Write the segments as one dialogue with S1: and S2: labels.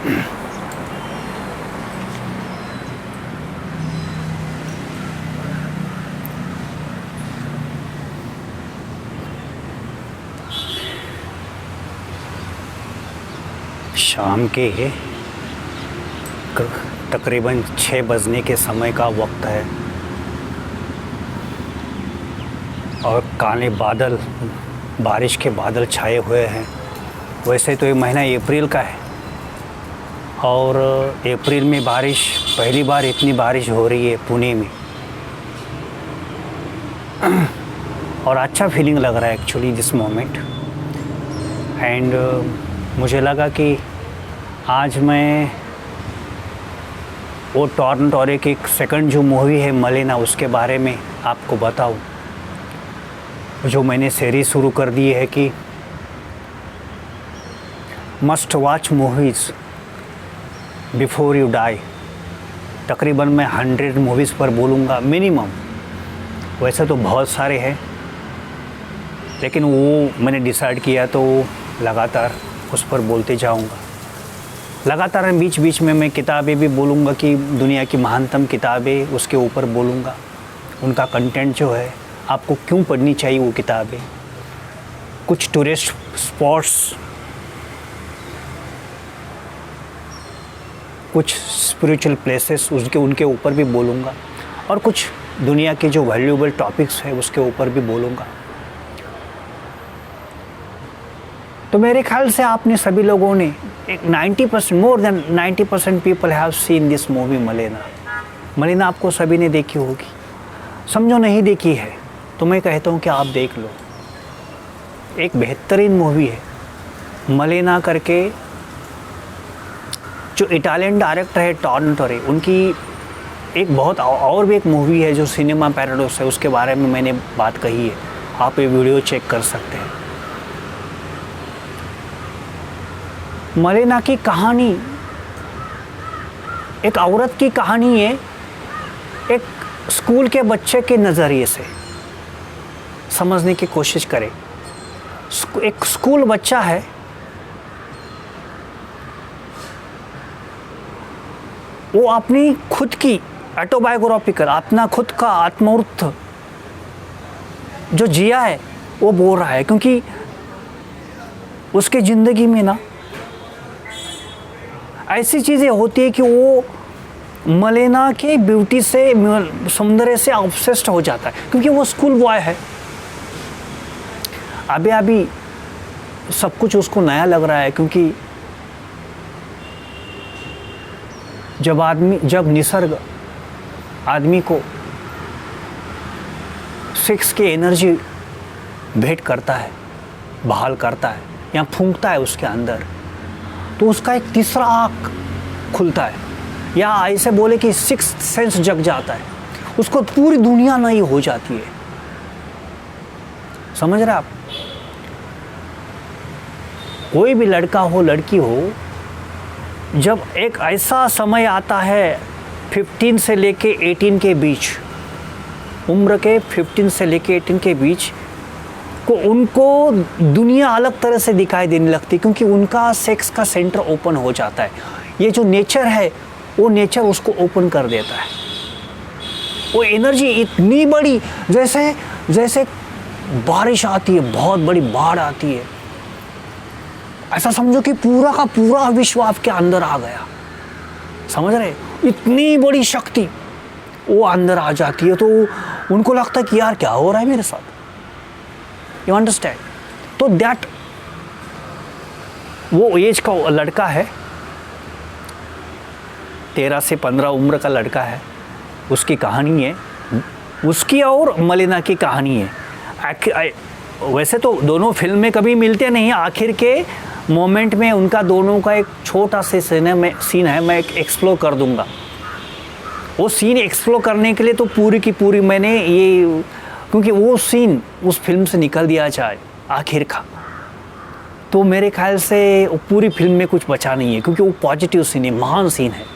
S1: शाम के तकरीबन 6 बजने के समय का वक्त है और काले बादल, बारिश के बादल छाए हुए हैं। वैसे तो ये महीना अप्रैल का है और अप्रैल में बारिश, पहली बार इतनी बारिश हो रही है पुणे में और अच्छा फीलिंग लग रहा है एक्चुअली दिस मोमेंट। एंड मुझे लगा कि आज मैं वो टॉर्न टॉरे की सेकंड जो मूवी है मलेना, उसके बारे में आपको बताऊं। जो मैंने सीरीज शुरू कर दी है कि must watch movies before you die. तकरीबन मैं 100 मूवीज़ पर बोलूँगा मिनिमम। वैसे तो बहुत सारे हैं लेकिन वो मैंने डिसाइड किया तो लगातार उस पर बोलते जाऊँगा। लगातार बीच बीच में मैं किताबें भी बोलूँगा कि दुनिया की महानतम किताबें, उसके ऊपर बोलूँगा। उनका कंटेंट जो है, आपको क्यों पढ़नी चाहिए वो किताबें। कुछ टूरिस्ट स्पॉट्स, कुछ स्पिरिचुअल प्लेसेस, उनके ऊपर भी बोलूँगा और कुछ दुनिया के जो वैल्यूएबल टॉपिक्स है उसके ऊपर भी बोलूँगा। तो मेरे ख्याल से आपने सभी लोगों ने एक 90%, more than 90% people have seen this movie Malena. Malena आपको सभी ने देखी होगी। समझो नहीं देखी है तो मैं कहता हूँ कि आप देख लो। एक बेहतरीन मूवी है मलेना करके। जो इटालियन डायरेक्टर है टॉर्न टोरे, उनकी एक बहुत और भी एक मूवी है जो सिनेमा पैराडॉक्स है, उसके बारे में मैंने बात कही है। आप ये वीडियो चेक कर सकते हैं। मलेना की कहानी एक औरत की कहानी है, एक स्कूल के बच्चे के नज़रिए से समझने की कोशिश करें। एक स्कूल बच्चा है, वो अपनी खुद की ऑटोबायोग्राफिकल, अपना खुद का आत्मवर्थ जो जिया है वो बोल रहा है, क्योंकि उसके ज़िंदगी में ना ऐसी चीज़ें होती है कि वो मलेना के ब्यूटी से, सौंदर्य से ऑब्सेस्ड हो जाता है, क्योंकि वो स्कूल बॉय है। अभी सब कुछ उसको नया लग रहा है, क्योंकि जब निसर्ग आदमी को सेक्स की एनर्जी भेंट करता है, बहाल करता है या फूंकता है उसके अंदर, तो उसका एक तीसरा आँख खुलता है, या ऐसे बोले कि सिक्स्थ सेंस जग जाता है। उसको पूरी दुनिया नई हो जाती है। समझ रहे आप? कोई भी लड़का हो, लड़की हो, जब एक ऐसा समय आता है 15 से लेके 18 के बीच, उम्र के 15 से लेके 18 के बीच को उनको दुनिया अलग तरह से दिखाई देने लगती है, क्योंकि उनका सेक्स का सेंटर ओपन हो जाता है। ये जो नेचर है वो नेचर उसको ओपन कर देता है। वो एनर्जी इतनी बड़ी, जैसे बारिश आती है, बहुत बड़ी बाढ़ आती है। ऐसा समझो कि पूरा का पूरा विश्व आपके अंदर आ गया। समझ रहे? इतनी बड़ी शक्ति वो अंदर आ जाती है, तो उनको लगता है कि यार क्या हो रहा है मेरे साथ। You understand? तो दैट वो एज का लड़का है, 13 से 15 उम्र का लड़का है। उसकी कहानी है, उसकी और मलेना की कहानी है। वैसे तो दोनों फिल्म में कभी मिलते नहीं, आखिर के मोमेंट में उनका दोनों का एक छोटा सा सीन है, मैं एक्सप्लोर कर दूंगा। वो सीन एक्सप्लोर करने के लिए तो पूरी की पूरी मैंने ये, क्योंकि वो सीन उस फिल्म से निकल दिया जाए आखिर का, तो मेरे ख्याल से वो पूरी फिल्म में कुछ बचा नहीं है, क्योंकि वो पॉजिटिव सीन है, महान सीन है।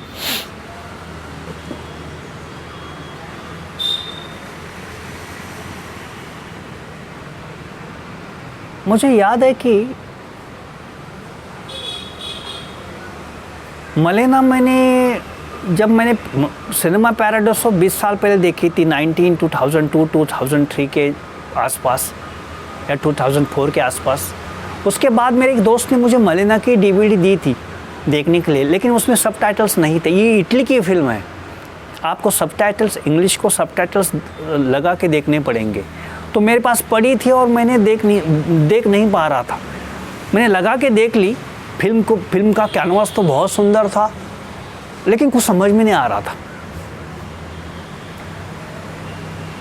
S1: मुझे याद है कि मलेना जब मैंने सिनेमा पैराडाइस 20 साल पहले देखी थी, 2002 के आसपास या 2004 के आसपास। उसके बाद मेरे एक दोस्त ने मुझे मलेना की DVD दी थी देखने के लिए, लेकिन उसमें सबटाइटल्स नहीं थे। ये इटली की फिल्म है, आपको सबटाइटल्स, इंग्लिश को सबटाइटल्स लगा के देखने पड़ेंगे। तो मेरे पास पड़ी थी और मैंने देख नहीं पा रहा था, मैंने लगा के देख ली फिल्म का कैनवास तो बहुत सुंदर था, लेकिन कुछ समझ में नहीं आ रहा था।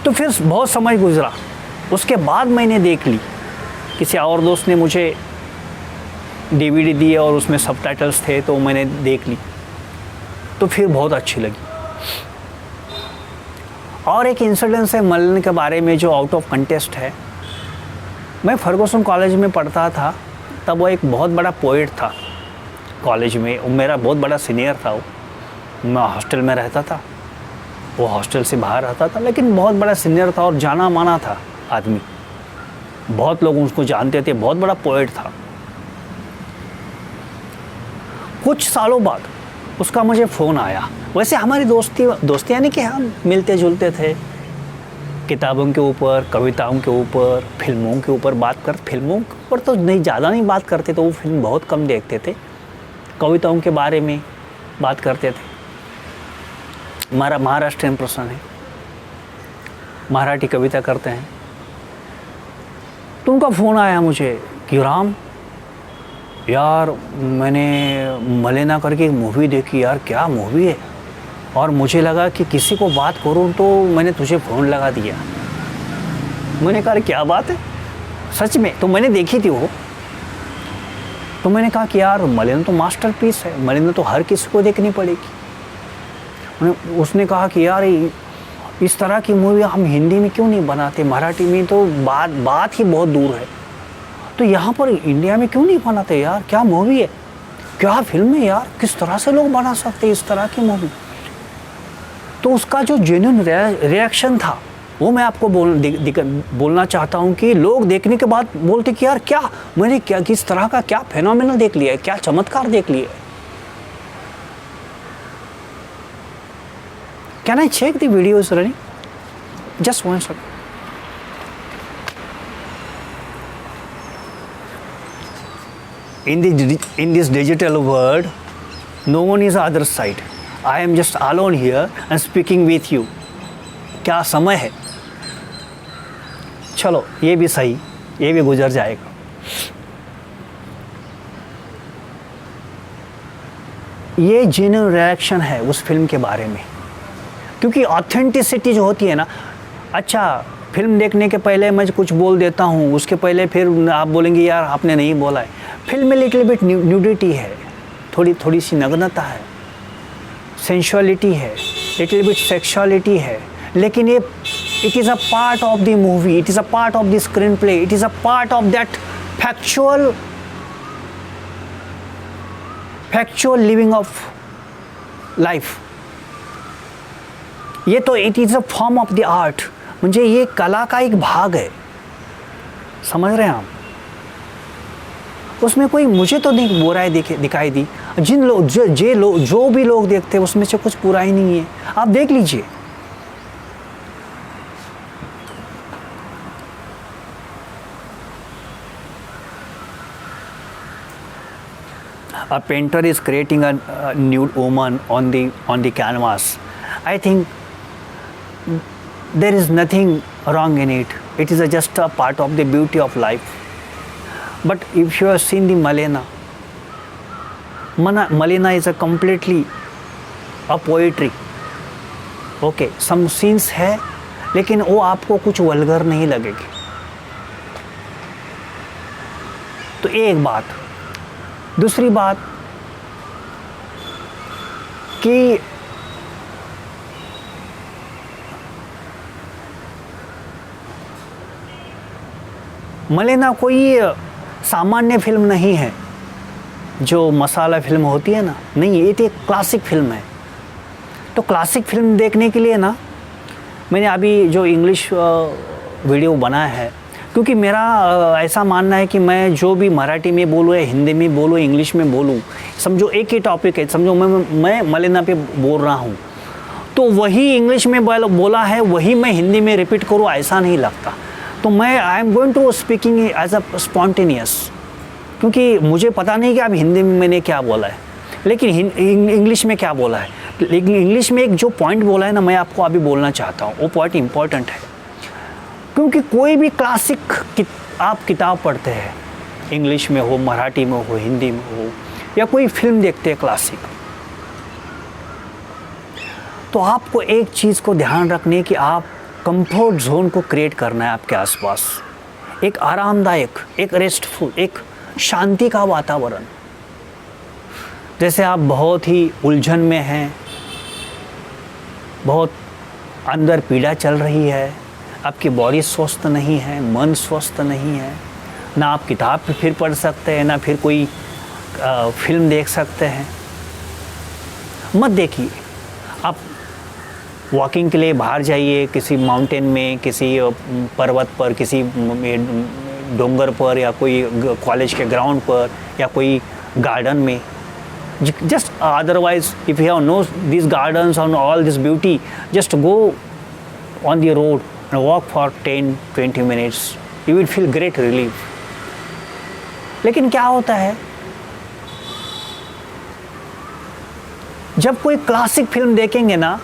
S1: तो फिर बहुत समय गुजरा, उसके बाद मैंने देख ली, किसी और दोस्त ने मुझे DVD दी और उसमें सबटाइटल्स थे तो मैंने देख ली, तो फिर बहुत अच्छी लगी। और एक इंसिडेंस है मलेना के बारे में जो आउट ऑफ कंटेस्ट है। मैं फर्गूसन कॉलेज में पढ़ता था, तब वो एक बहुत बड़ा पोएट था कॉलेज में, वो मेरा बहुत बड़ा सीनियर था। मैं हॉस्टल में रहता था, वो हॉस्टल से बाहर रहता था, लेकिन बहुत बड़ा सीनियर था और जाना माना था आदमी, बहुत लोग उसको जानते थे, बहुत बड़ा पोएट था। कुछ सालों बाद उसका मुझे फ़ोन आया। वैसे हमारी दोस्ती यानी कि हम मिलते जुलते थे, किताबों के ऊपर, कविताओं के ऊपर, फिल्मों के ऊपर फिल्मों के ऊपर तो ज़्यादा नहीं बात करते थे, वो फिल्म बहुत कम देखते थे। कविताओं के बारे में बात करते थे। हमारा महाराष्ट्रियन पर्सन है, मराठी कविता करते हैं। तो उनका फ़ोन आया मुझे कि राम यार, मैंने मलेना करके एक मूवी देखी यार, क्या मूवी है। और मुझे लगा कि किसी को बात करूं तो मैंने तुझे फ़ोन लगा दिया। मैंने कहा क्या बात है, सच में? तो मैंने देखी थी वो। तो मैंने कहा कि यार मलेना तो मास्टरपीस है, मलेना तो हर किसी को देखनी पड़ेगी। उसने कहा कि यार इस तरह की मूवी हम हिंदी में क्यों नहीं बनाते, मराठी में तो बात ही बहुत दूर है, तो यहाँ पर इंडिया में क्यों नहीं बनाते यार, क्या मूवी है, क्या फिल्म है यार, किस तरह से लोग बना सकते हैं इस तरह की मूवी। तो उसका जो जेन्युइन रिएक्शन था वो मैं आपको बोलना चाहता हूँ कि लोग देखने के बाद बोलते कि यार मैंने किस तरह का क्या फेनोमेनल देख लिया है, क्या चमत्कार देख लिया है। Can I check the video is running? Just one second. In this digital world, no one is other side. I am just alone here and speaking with you. क्या समय है, चलो ये भी सही, ये भी गुजर जाएगा। ये जेन्युइन रिएक्शन है उस फिल्म के बारे में, क्योंकि ऑथेंटिसिटी जो होती है ना। अच्छा, फिल्म देखने के पहले मैं कुछ बोल देता हूँ, उसके पहले फिर आप बोलेंगे यार आपने नहीं बोला है। फिल्म में लिटिल बिट न्यूडिटी है, थोड़ी सी नग्नता है, सेंशुअलिटी है, लिटिल बिट सेक्सुअलिटी है, लेकिन ये it is a part of the movie, it is a part of the screen play, it is a part of that factual living of life. ये तो it is a form of the art, मुझे ये कला का एक भाग है, समझ रहे हैं आप। उसमें कोई मुझे तो नहीं बुराई दिखाई दी। जो भी लोग देखते हैं उसमें से कुछ बुराई नहीं है, आप देख लीजिए। A painter is creating a nude woman on the canvas. I think there is nothing wrong in it. It is just a part of the beauty of life. But if you have seen the Maleina is a completely a poetry. Okay, some scenes है, लेकिन वो आपको कुछ vulgar नहीं लगेगी। तो एक बात, दूसरी बात कि मलेना कोई सामान्य फिल्म नहीं है जो मसाला फिल्म होती है ना, नहीं, ये तो एक क्लासिक फिल्म है। तो क्लासिक फिल्म देखने के लिए ना, मैंने अभी जो इंग्लिश वीडियो बनाया है, क्योंकि मेरा ऐसा मानना है कि मैं जो भी मराठी में बोलूँ या हिंदी में बोलूँ, इंग्लिश में बोलूँ, समझो एक ही टॉपिक है, समझो मैं मलेना पे बोल रहा हूँ, तो वही इंग्लिश में बोला है वही मैं हिंदी में रिपीट करूँ, ऐसा नहीं लगता। तो मैं I am going to speaking as a spontaneous, क्योंकि मुझे पता नहीं कि अब हिंदी में मैंने क्या बोला है, लेकिन इंग्लिश में क्या बोला है। लेकिन इंग्लिश में एक जो पॉइंट बोला है ना, मैं आपको अभी बोलना चाहता हूँ, वो पॉइंट इम्पॉर्टेंट है। क्योंकि कोई भी क्लासिक आप किताब पढ़ते हैं, इंग्लिश में हो, मराठी में हो, हिंदी में हो, या कोई फिल्म देखते हैं क्लासिक, तो आपको एक चीज़ को ध्यान रखनी है कि आप कंफर्ट जोन को क्रिएट करना है आपके आसपास, एक आरामदायक, एक रेस्टफुल, एक शांति का वातावरण। जैसे आप बहुत ही उलझन में हैं, बहुत अंदर पीड़ा चल रही है, आपकी बॉडी स्वस्थ नहीं है, मन स्वस्थ नहीं है, ना आप किताब पे फिर पढ़ सकते हैं, ना फिर कोई फिल्म देख सकते हैं, मत देखिए। आप वॉकिंग के लिए बाहर जाइए, किसी माउंटेन में, किसी पर्वत पर, किसी डोंगर पर, या कोई कॉलेज के ग्राउंड पर, या कोई गार्डन में। Just otherwise, if you have no these gardens and all this beauty, just go on the road and walk for 10-20 minutes. You will feel great relief. लेकिन क्या होता है, जब कोई क्लासिक फिल्म देखेंगे ना,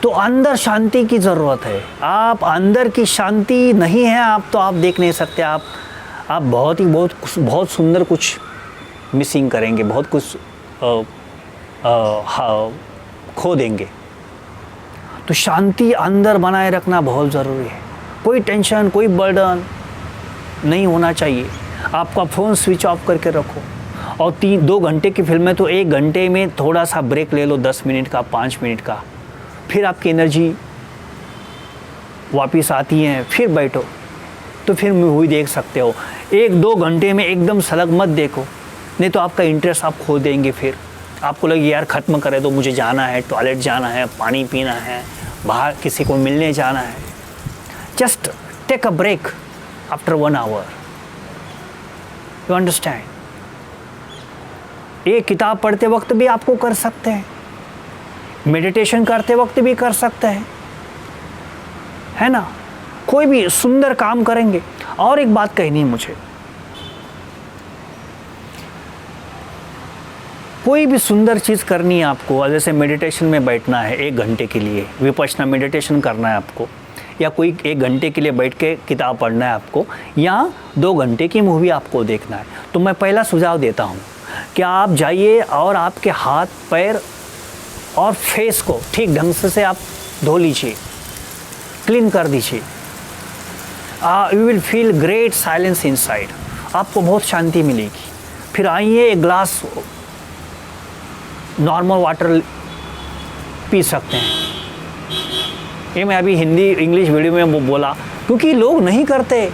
S1: तो अंदर शांति की ज़रूरत है। आप अंदर की शांति नहीं है आप, तो आप देख नहीं सकते। आप बहुत सुंदर कुछ मिसिंग करेंगे, बहुत कुछ खो देंगे। तो शांति अंदर बनाए रखना बहुत ज़रूरी है। कोई टेंशन, कोई बर्डन नहीं होना चाहिए। आपका फ़ोन स्विच ऑफ करके रखो, और 2 घंटे की फिल्म है तो 1 घंटे में थोड़ा सा ब्रेक ले लो, 10 मिनट का, 5 मिनट का, फिर आपकी एनर्जी वापस आती है, फिर बैठो तो फिर मूवी देख सकते हो। 1-2 घंटे में एकदम सलग मत देखो, नहीं तो आपका इंटरेस्ट आप खो देंगे। फिर आपको लगे यार ख़त्म करे तो, मुझे जाना है, टॉयलेट जाना है, पानी पीना है, बाहर किसी को मिलने जाना है। Just take a break after 1 hour. You understand? ये किताब पढ़ते वक्त भी आपको कर सकते हैं, मेडिटेशन करते वक्त भी कर सकते हैं, है ना? कोई भी सुंदर काम करेंगे। और एक बात कहनी है मुझे, कोई भी सुंदर चीज़ करनी है आपको, जैसे मेडिटेशन में बैठना है 1 घंटे के लिए, विपश्यना मेडिटेशन करना है आपको, या कोई 1 घंटे के लिए बैठ के किताब पढ़ना है आपको, या 2 घंटे की मूवी आपको देखना है, तो मैं पहला सुझाव देता हूँ कि आप जाइए और आपके हाथ पैर और फेस को ठीक ढंग से आप धो लीजिए, क्लीन कर दीजिए। You will feel great silence inside, आपको बहुत शांति मिलेगी। फिर आइए, एक ग्लास नॉर्मल वाटर पी सकते हैं। ये मैं अभी हिंदी इंग्लिश वीडियो में वो बोला क्योंकि लोग नहीं करते।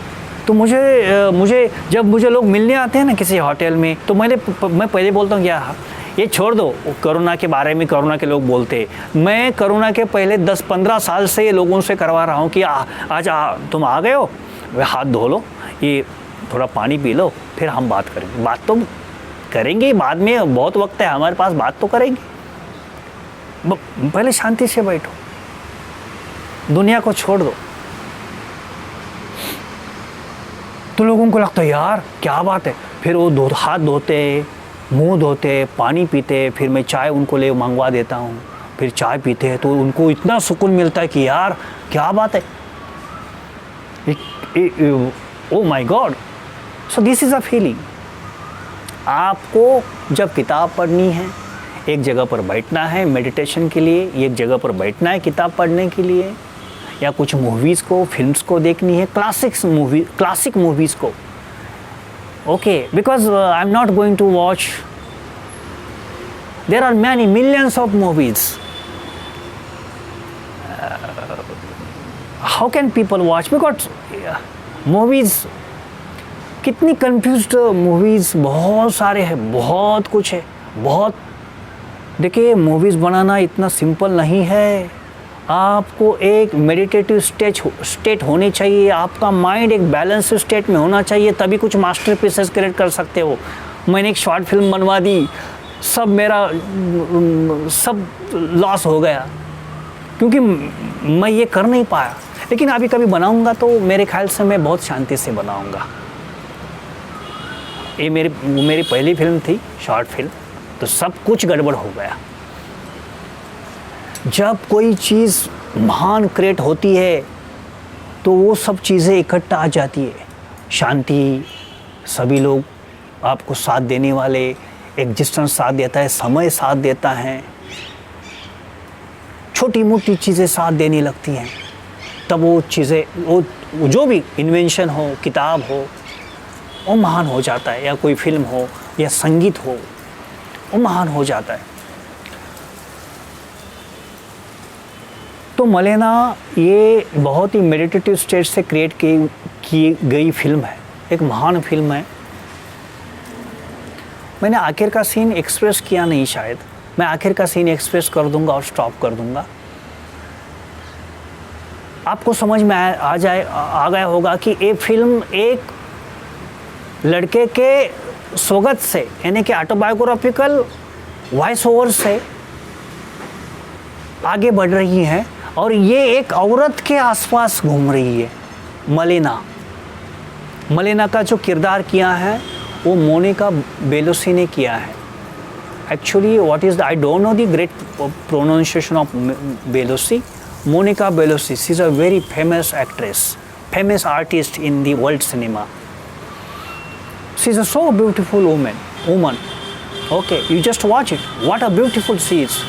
S1: तो मुझे जब मुझे लोग मिलने आते हैं ना किसी होटल में, तो मैं पहले बोलता हूँ क्या, ये छोड़ दो कोरोना के बारे में, कोरोना के लोग बोलते। मैं कोरोना के पहले 10-15 साल से ये लोगों से करवा रहा हूँ कि आज तुम आ गए हो, हाथ धो लो, ये थोड़ा पानी पी लो, फिर हम बात करेंगे। बात तो करेंगे बाद में, बहुत वक्त है हमारे पास, बात तो करेंगे। पहले शांति से बैठो, दुनिया को छोड़ दो। तो लोगों को लगता है यार क्या बात है, फिर वो हाथ धोते, मुंह धोते, पानी पीते, फिर मैं चाय उनको ले मंगवा देता हूँ, फिर चाय पीते हैं तो उनको इतना सुकून मिलता है कि यार क्या बात है, oh my God. So this is a feeling. आपको जब किताब पढ़नी है, एक जगह पर बैठना है मेडिटेशन के लिए, एक जगह पर बैठना है किताब पढ़ने के लिए, या कुछ मूवीज़ को, फिल्म्स को देखनी है, क्लासिक मूवीज़ को। Okay, because I am not going to watch, there are many millions of movies. How can people watch? Because movies कितनी कंफ्यूज्ड मूवीज़ बहुत सारे हैं, बहुत कुछ है, बहुत। देखिए मूवीज़ बनाना इतना सिंपल नहीं है, आपको एक मेडिटेटिव स्टेट होनी चाहिए, आपका माइंड एक बैलेंस स्टेट में होना चाहिए, तभी कुछ मास्टरपीसेस क्रिएट कर सकते हो। मैंने एक शॉर्ट फिल्म बनवा दी, सब लॉस हो गया क्योंकि मैं ये कर नहीं पाया। लेकिन अभी कभी बनाऊंगा तो मेरे ख्याल से मैं बहुत शांति से बनाऊंगा। ये मेरी पहली फिल्म थी, शॉर्ट फिल्म, तो सब कुछ गड़बड़ हो गया। जब कोई चीज़ महान क्रिएट होती है तो वो सब चीज़ें इकट्ठा आ जाती है। शांति, सभी लोग आपको साथ देने वाले, एग्जिस्टेंस साथ देता है, समय साथ देता है, छोटी मोटी चीज़ें साथ देने लगती हैं, तब वो चीज़ें, वो जो भी इन्वेंशन हो, किताब हो, वो महान हो जाता है, या कोई फिल्म हो या संगीत हो, वो महान हो जाता है। तो मलेना ये बहुत ही मेडिटेटिव स्टेट से क्रिएट की गई फिल्म है, एक महान फिल्म है। मैंने आखिर का सीन एक्सप्रेस किया नहीं, शायद मैं आखिर का सीन एक्सप्रेस कर दूंगा और स्टॉप कर दूंगा। आपको समझ में आ गया होगा कि ये फिल्म एक लड़के के स्वगत से, यानी कि ऑटोबायोग्राफिकल वॉइस ओवर से आगे बढ़ रही है, और ये एक औरत के आसपास घूम रही है। मलेना का जो किरदार किया है वो मोनिका बेलोसी ने किया है। Actually what is I don't know the great pronunciation of Bellucci. Monica Bellucci, she is a very famous actress, famous artist in the world cinema. She is a so beautiful woman. Okay, you just watch it. What a beautiful she is.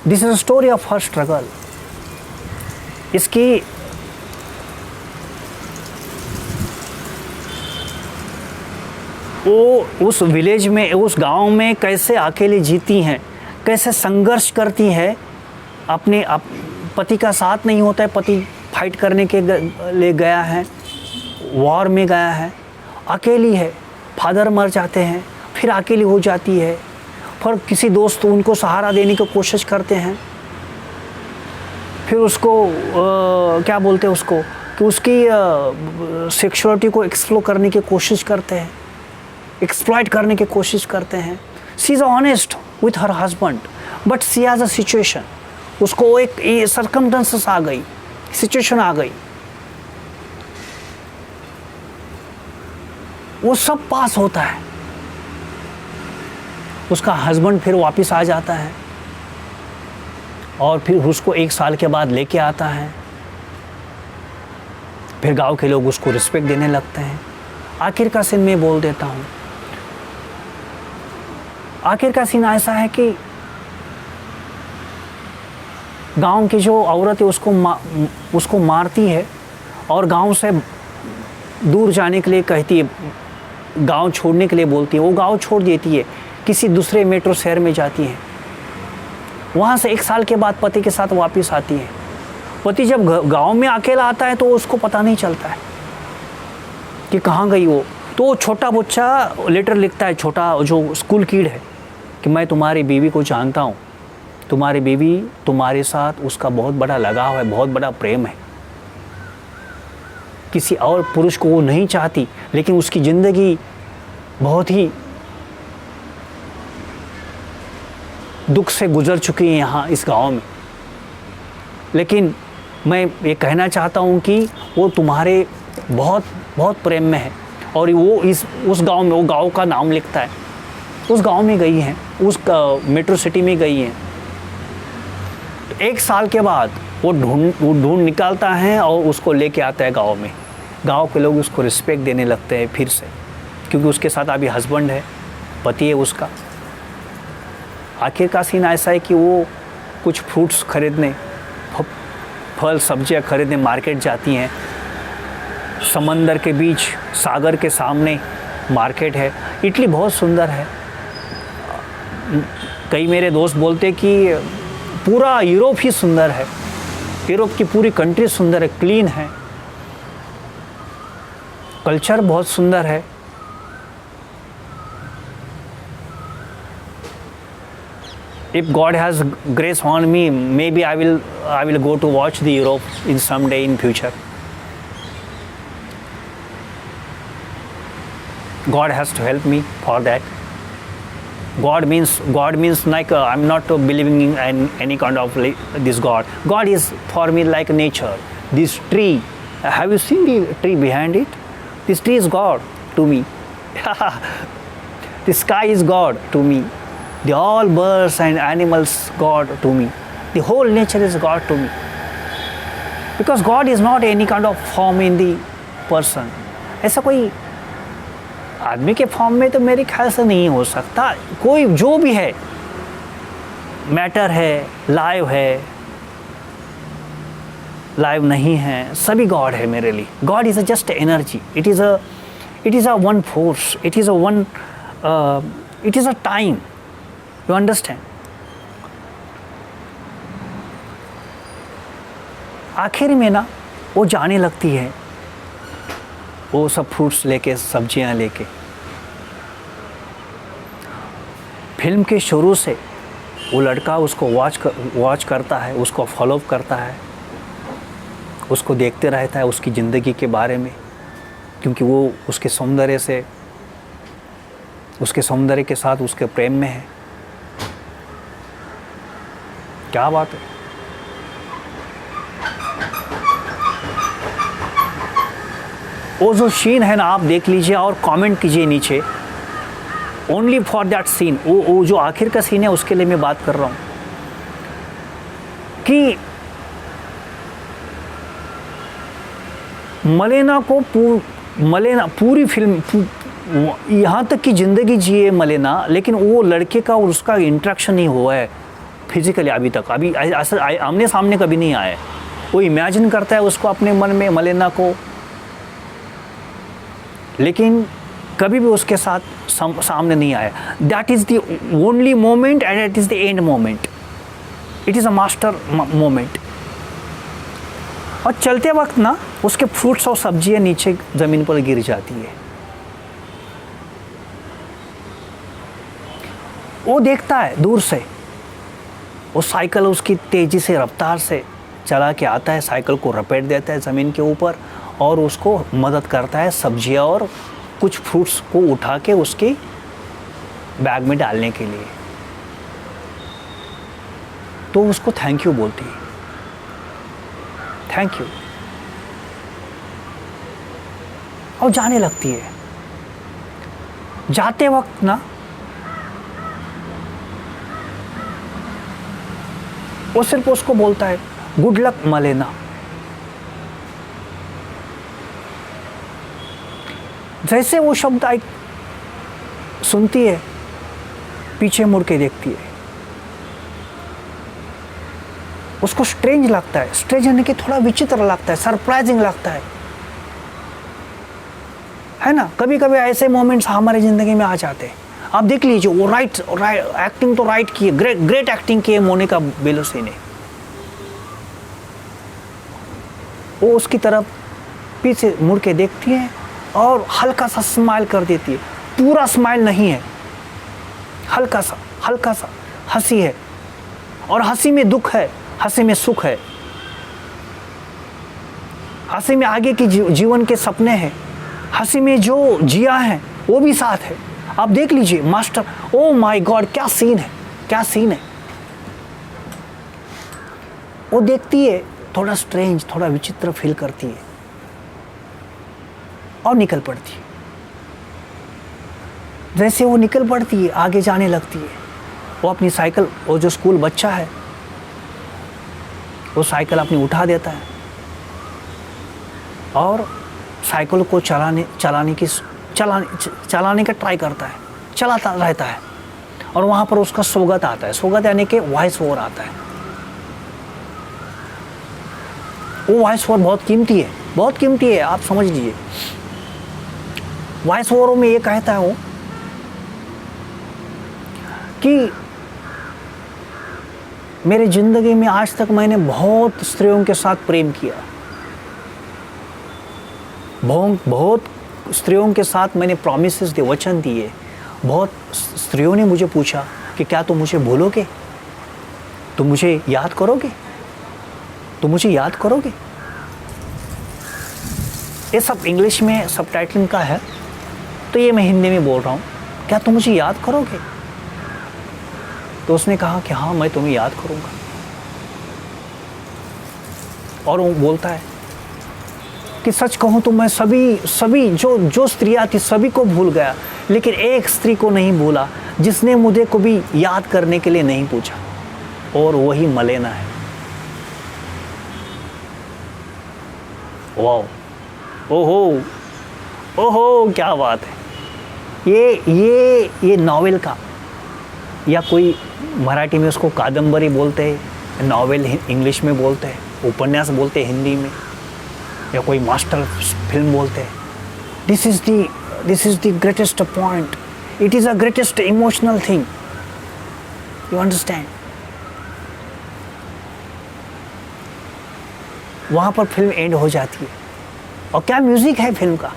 S1: This is a story of her struggle. इसकी वो उस village में, उस गांव में कैसे अकेले जीती हैं, कैसे संघर्ष करती है। अपने पति का साथ नहीं होता है, पति फाइट करने के लिए गया है, वॉर में गया है, अकेली है, फादर मर जाते हैं, फिर अकेली हो जाती है, फिर किसी दोस्त उनको सहारा देने की कोशिश करते हैं, फिर उसको क्या बोलते हैं उसको, कि उसकी सेक्सुअलिटी को एक्सप्लोर करने की कोशिश करते हैं, एक्सप्लॉइट करने की कोशिश करते हैं। She is honest with her husband, but she has a situation. उसको एक सर्कमस्टेंसेस आ गई, सिचुएशन आ गई, वो सब पास होता है। उसका हस्बैंड फिर वापस आ जाता है और फिर उसको 1 साल के बाद लेके आता है। फिर गांव के लोग उसको रिस्पेक्ट देने लगते हैं। आखिर का सीन मैं बोल देता हूँ। आखिर का सीन ऐसा है कि गांव की जो औरत है उसको मारती है और गांव से दूर जाने के लिए कहती है, गांव छोड़ने के लिए बोलती है। वो गांव छोड़ देती है, किसी दूसरे मेट्रो शहर में जाती है। वहाँ से 1 साल के बाद पति के साथ वापस आती है। पति जब गांव में अकेला आता है तो उसको पता नहीं चलता है कि कहाँ गई वो। तो वो छोटा बच्चा लेटर लिखता है, छोटा जो स्कूल किड है, कि मैं तुम्हारी बीवी को जानता हूँ, तुम्हारी बीवी तुम्हारे साथ उसका बहुत बड़ा लगाव है, बहुत बड़ा प्रेम है। किसी और पुरुष को वो नहीं चाहती, लेकिन उसकी ज़िंदगी बहुत ही दुख से गुजर चुकी है यहाँ इस गांव में। लेकिन मैं ये कहना चाहता हूँ कि वो तुम्हारे बहुत बहुत प्रेम में है। और वो उस गांव में, वो गांव का नाम लिखता है, उस गांव में गई हैं, उस मेट्रो सिटी में गई हैं। 1 साल के बाद वो ढूंढ निकालता है और उसको लेके आता है गांव में। गांव के लोग उसको रिस्पेक्ट देने लगते हैं फिर से, क्योंकि उसके साथ अभी हस्बैंड है, पति है उसका। आखिर का सीन ऐसा है कि वो कुछ फ्रूट्स खरीदने, फल सब्जियां खरीदने मार्केट जाती हैं। समंदर के बीच, सागर के सामने मार्केट है। इटली बहुत सुंदर है। कई मेरे दोस्त बोलते कि पूरा यूरोप ही सुंदर है, यूरोप की पूरी कंट्री सुंदर है, क्लीन है, कल्चर बहुत सुंदर है। If God has grace on me, maybe I will go to watch the Europe in some day in future. God has to help me for that. God means like I'm not believing in any kind of this God. God is for me like nature. This tree, have you seen the tree behind it? This tree is God to me. The sky is God to me. The all birds and animals God to me. The whole nature is God to me. Because God is not any kind of form in the person. ऐसा कोई आदमी के form में तो मेरे ख्याल से नहीं हो सकता. कोई जो भी है, मैटर है, लाइव नहीं है, सभी गॉड है मेरे लिए. God is just energy. It is a one force. It is a time. You understand. आखिर में ना वो जाने लगती है, वो सब फ्रूट्स लेके, सब्जियां लेके. फिल्म के शुरू से वो लड़का उसको वॉच करता है, उसको फॉलो करता है, उसको देखते रहता है उसकी ज़िंदगी के बारे में, क्योंकि वो उसके सौंदर्य के साथ उसके प्रेम में है. क्या बात है. वो जो सीन है ना, आप देख लीजिए और कमेंट कीजिए नीचे. Only for that scene. वो जो आखिर का सीन है उसके लिए मैं बात कर रहा हूँ कि मलेना पूरी फिल्म, यहाँ तक की ज़िंदगी जिए मलेना, लेकिन वो लड़के का और उसका इंटरेक्शन नहीं हुआ है फिजिकली अभी तक. अभी ऐसा आमने सामने कभी नहीं आया. वो इमेजिन करता है उसको अपने मन में, मलेना को, लेकिन कभी भी उसके साथ सामने नहीं आया. That is the only moment and it is the end moment. It is a master moment. और चलते वक्त ना उसके फ्रूट्स और सब्जियां नीचे ज़मीन पर गिर जाती है. वो देखता है दूर से, वो साइकिल उसकी तेज़ी से, रफ्तार से चला के आता है, साइकिल को रपेट देता है ज़मीन के ऊपर और उसको मदद करता है सब्जियां और कुछ फ्रूट्स को उठा के उसके बैग में डालने के लिए. तो उसको थैंक यू बोलती है. Thank you. और जाने लगती है. जाते वक्त ना वो सिर्फ उसको बोलता है गुड लक मलेना. जैसे वो शब्द सुनती है, पीछे मुड़ के देखती है. उसको स्ट्रेंज लगता है. स्ट्रेंज यानी कि थोड़ा विचित्र लगता है, सरप्राइजिंग लगता है ना. कभी कभी ऐसे मोमेंट्स हमारे ज़िंदगी में आ जाते हैं. आप देख लीजिए, वो राइट एक्टिंग तो राइट की है, ग्रेट एक्टिंग की है मोनिका बेलुसी ने. वो उसकी तरफ पीछे मुड़ के देखती है और हल्का सा स्माइल कर देती है. पूरा स्माइल नहीं है, हल्का सा हंसी है. और हंसी में दुख है, हंसी में सुख है, हंसी में आगे की जीवन के सपने हैं, हंसी में जो जिया है वो भी साथ है. आप देख लीजिए मास्टर. ओ माय गॉड, क्या सीन है. वो देखती है, थोड़ा स्ट्रेंज, थोड़ा विचित्र फील करती है और निकल पड़ती है. जैसे वो निकल पड़ती है, आगे जाने लगती है. वो अपनी साइकिल, वो जो स्कूल बच्चा है, वो साइकिल अपनी उठा देता है और साइकिल को चलाने का ट्राई करता है, चलाता रहता है. और वहाँ पर उसका स्वागत आता है. स्वागत यानी कि वॉइस ओवर आता है. वो वॉइस ओवर बहुत कीमती है, आप समझ लीजिए. वॉइस ओवर में ये कहता है वो कि मेरे ज़िंदगी में आज तक मैंने बहुत स्त्रियों के साथ प्रेम किया, बहुत स्त्रियों के साथ मैंने प्रॉमिसेस दिए, वचन दिए. बहुत स्त्रियों ने मुझे पूछा कि क्या तुम मुझे भूलोगे, तुम मुझे याद करोगे? तुम मुझे याद करोगे? ये सब इंग्लिश में सबटाइटलिंग का है, तो ये मैं हिंदी में बोल रहा हूँ। क्या तुम मुझे याद करोगे? तो उसने कहा कि हाँ, मैं तुम्हें याद करूँगा। और वो बोलता है कि सच कहूँ तो मैं सभी जो स्त्रियाँ थी सभी को भूल गया, लेकिन एक स्त्री को नहीं भूला जिसने मुझे कभी याद करने के लिए नहीं पूछा, और वही मलेना है। वाह, ओहो ओहो, क्या बात है। ये नॉवेल का, या कोई मराठी में उसको कादंबरी बोलते हैं, नॉवेल इंग्लिश में बोलते हैं, उपन्यास बोलते हैं हिंदी में, या कोई मास्टर फिल्म बोलते हैं। This is the greatest point, it is a greatest emotional thing, you understand. वहाँ पर फिल्म एंड हो जाती है। और क्या म्यूज़िक है फिल्म का,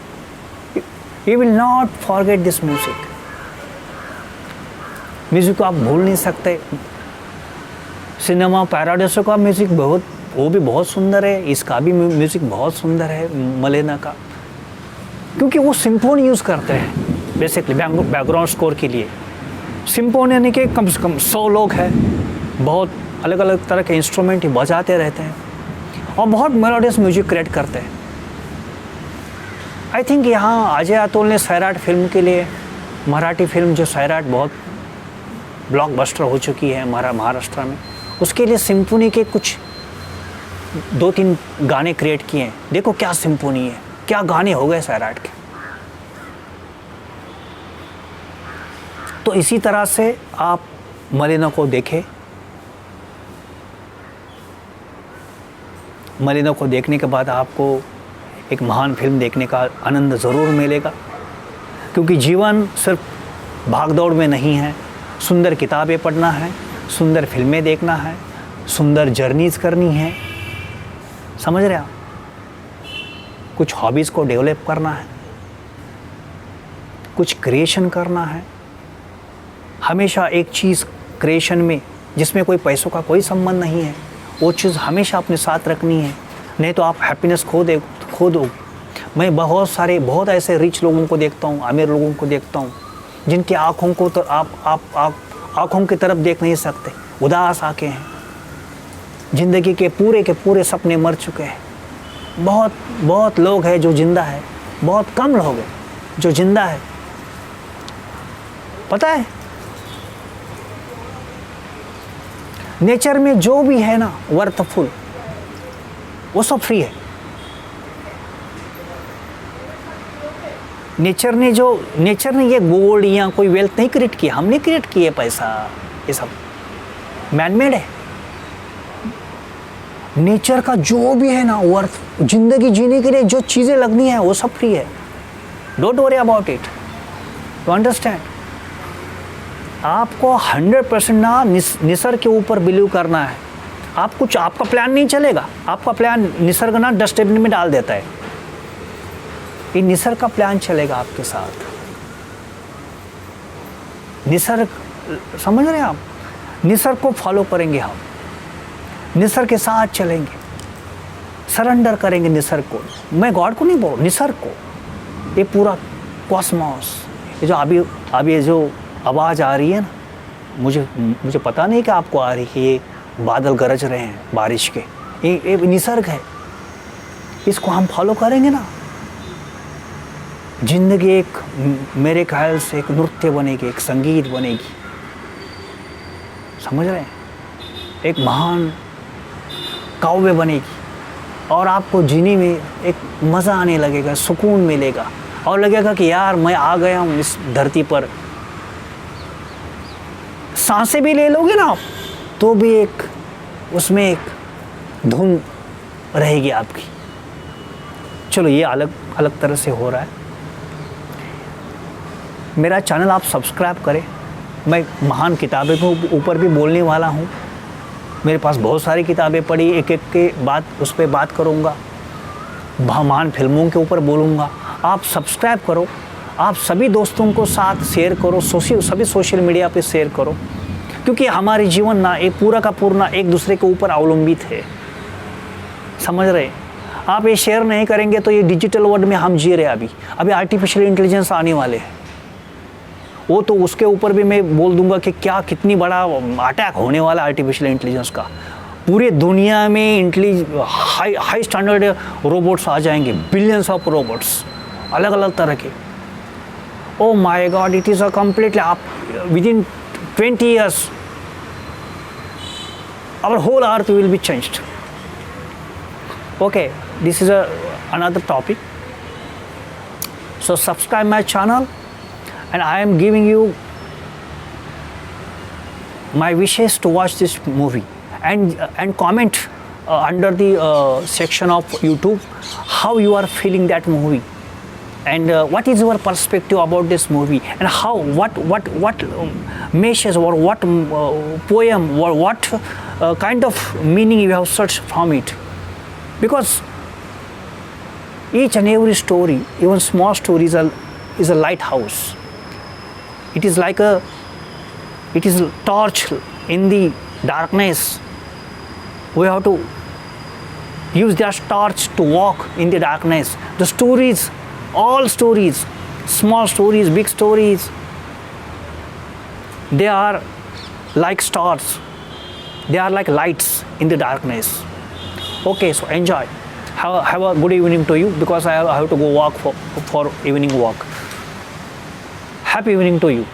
S1: you will not forget this music. Music को आप भूल नहीं सकते। सिनेमा पैराडाइस का म्यूज़िक वो भी बहुत सुंदर है, इसका भी म्यूज़िक बहुत सुंदर है मलेना का, क्योंकि वो सिम्फोनी यूज़ करते हैं बेसिकली बैकग्राउंड स्कोर के लिए। सिम्फोनी यानी कि कम से कम 100 लोग हैं, बहुत अलग अलग तरह के इंस्ट्रूमेंट ही बजाते रहते हैं और बहुत मेलोडियस म्यूजिक क्रिएट करते हैं। आई थिंक यहाँ अजय अतुल ने सैराट फिल्म के लिए, मराठी फिल्म जो सैराट बहुत ब्लॉकबस्टर हो चुकी है महाराष्ट्र में, उसके लिए सिम्फोनी के कुछ 2-3 गाने क्रिएट किए हैं। देखो क्या सिम्फोनी है, क्या गाने हो गए सैराट के। तो इसी तरह से आप मलेना को देखें। मलेना को देखने के बाद आपको एक महान फिल्म देखने का आनंद ज़रूर मिलेगा, क्योंकि जीवन सिर्फ भागदौड़ में नहीं है। सुंदर किताबें पढ़ना है, सुंदर फिल्में देखना है, सुंदर जर्नीज़ करनी है, समझ रहे आप। कुछ हॉबीज़ को डेवलप करना है, कुछ क्रिएशन करना है। हमेशा एक चीज़ क्रिएशन में जिसमें कोई पैसों का कोई संबंध नहीं है, वो चीज़ हमेशा अपने साथ रखनी है, नहीं तो आप हैप्पीनेस खो दो। मैं बहुत ऐसे रिच लोगों को देखता हूँ, अमीर लोगों को देखता हूँ, जिनकी आँखों को तो आप आँखों की तरफ देख नहीं सकते, उदास आँखें हैं, ज़िंदगी के पूरे सपने मर चुके हैं। बहुत लोग हैं जो जिंदा है, बहुत कम लोग हैं जो जिंदा है। पता है, नेचर में जो भी है ना वर्थफुल, वो सब फ्री है। नेचर ने ये गोल्ड या कोई वेल्थ नहीं क्रिएट किया, हमने क्रिएट किए पैसा, ये सब मैनमेड है। नेचर का जो भी है ना वर्थ, जिंदगी जीने के लिए जो चीज़ें लगनी है वो सब फ्री है। Don't worry about it, to understand. आपको 100% ना निसर्ग के ऊपर बिलीव करना है। आपका प्लान नहीं चलेगा, आपका प्लान निसर्ग ना डस्टबिन में डाल देता है। ये निसर्ग का प्लान चलेगा आपके साथ। निसर्ग, समझ रहे हैं आप, निसर्ग को फॉलो करेंगे हम, निसर्ग के साथ चलेंगे, सरेंडर करेंगे निसर्ग को। मैं गॉड को नहीं बोल, निसर्ग को। ये पूरा कॉस्मॉस, ये जो अभी जो आवाज़ आ रही है ना, मुझे पता नहीं कि आपको आ रही है, ये बादल गरज रहे हैं बारिश के, ये निसर्ग है। इसको हम फॉलो करेंगे ना, जिंदगी एक, मेरे ख्याल से एक नृत्य बनेगी, एक संगीत बनेगी, समझ रहे हैं, एक महान काव्य बनेगी, और आपको जीने में एक मज़ा आने लगेगा, सुकून मिलेगा, और लगेगा कि यार मैं आ गया हूँ इस धरती पर। सांसें भी ले लोगे ना आप, तो भी एक उसमें एक धुन रहेगी आपकी। चलो, ये अलग तरह से हो रहा है। मेरा चैनल आप सब्सक्राइब करें। मैं महान किताबें के ऊपर भी बोलने वाला हूँ। मेरे पास बहुत सारी किताबें पढ़ी, एक के बाद उस पर बात करूँगा, महान फिल्मों के ऊपर बोलूँगा। आप सब्सक्राइब करो, आप सभी दोस्तों को साथ शेयर करो, सभी सोशल मीडिया पे शेयर करो, क्योंकि हमारे जीवन ना एक पूरा का पूरा एक दूसरे के ऊपर अवलंबित है, समझ रहे? आप ये शेयर नहीं करेंगे तो ये डिजिटल वर्ल्ड में हम जी रहे हैं। अभी आर्टिफिशियल इंटेलिजेंस आने वाले हैं, वो तो उसके ऊपर भी मैं बोल दूंगा कि क्या कितनी बड़ा अटैक होने वाला आर्टिफिशियल इंटेलिजेंस का। पूरे दुनिया में हाई स्टैंडर्ड रोबोट्स आ जाएंगे, बिलियंस ऑफ रोबोट्स अलग अलग तरह के। Oh my God, it is a completely आप within 20 years our whole earth will be changed. Okay, this is another topic. So subscribe my channel, and I am giving you my wishes to watch this movie, and comment under the section of YouTube how you are feeling that movie, and what is your perspective about this movie, and how what message or what poem or what kind of meaning you have searched from it. Because each and every story, even small stories, is a lighthouse. It is like a torch in the darkness. We have to use that torch to walk in the darkness. The stories, all stories, small stories, big stories, they are like stars. They are like lights in the darkness. Okay, so enjoy. Have a good evening to you, because I have to go walk for evening walk. Happy evening to you.